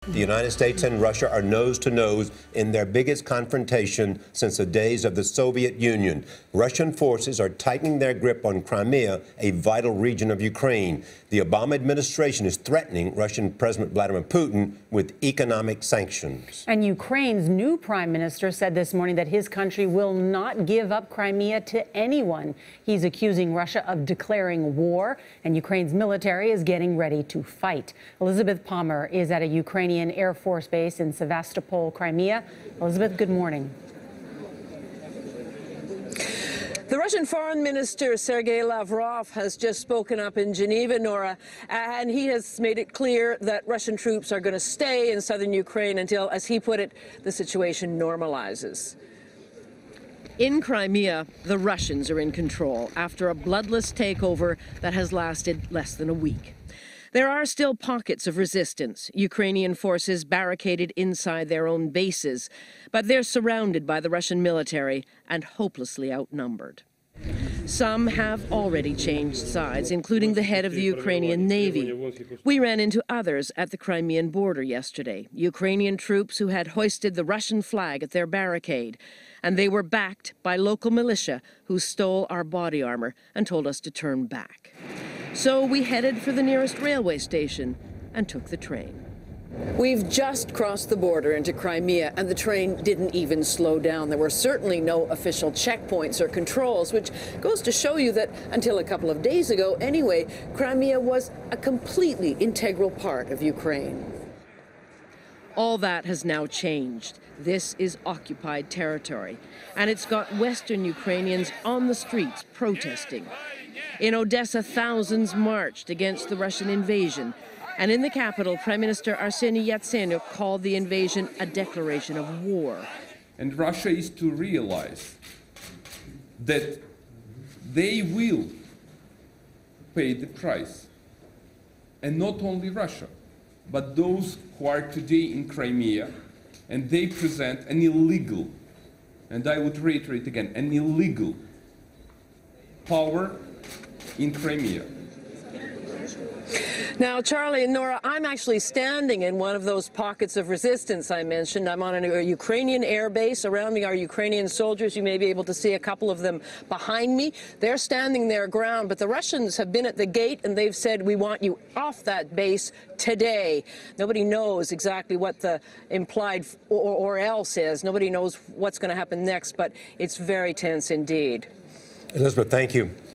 The United States and Russia are nose to nose in their biggest confrontation since the days of the Soviet Union. Russian forces are tightening their grip on Crimea, a vital region of Ukraine. The Obama administration is threatening Russian President Vladimir Putin with economic sanctions. And Ukraine's new prime minister said this morning that his country will not give up Crimea to anyone. He's accusing Russia of declaring war, and Ukraine's military is getting ready to fight. Elizabeth Palmer is at a Ukrainian Air Force base in Sevastopol, Crimea. Elizabeth, good morning. The Russian Foreign Minister Sergei Lavrov has just spoken up in Geneva, Nora, and he has made it clear that Russian troops are going to stay in southern Ukraine until, as he put it, the situation normalizes. In Crimea, the Russians are in control after a bloodless takeover that has lasted less than a week. There are still pockets of resistance, Ukrainian forces barricaded inside their own bases, but they're surrounded by the Russian military and hopelessly outnumbered. Some have already changed sides, including the head of the Ukrainian Navy. We ran into others at the Crimean border yesterday, Ukrainian troops who had hoisted the Russian flag at their barricade, and they were backed by local militia who stole our body armor and told us to turn back. So we headed for the nearest railway station and took the train. We've just crossed the border into Crimea, and the train didn't even slow down. There were certainly no official checkpoints or controls, which goes to show you that until a couple of days ago anyway, Crimea was a completely integral part of Ukraine. All that has now changed. This is occupied territory, and it's got Western Ukrainians on the streets protesting. In Odessa, thousands marched against the Russian invasion. And in the capital, Prime Minister Arseniy Yatsenyuk called the invasion a declaration of war. And Russia is to realize that they will pay the price. And not only Russia, but those who are today in Crimea, and they present an illegal, and I would reiterate again, an illegal power in Crimea. Now, Charlie and Nora, I'm actually standing in one of those pockets of resistance I mentioned. I'm on a Ukrainian air base. Around me are Ukrainian soldiers. You may be able to see a couple of them behind me. They're standing their ground, but the Russians have been at the gate, and they've said, we want you off that base today. Nobody knows exactly what the implied or else is. Nobody knows what's going to happen next, but it's very tense indeed. Elizabeth, thank you.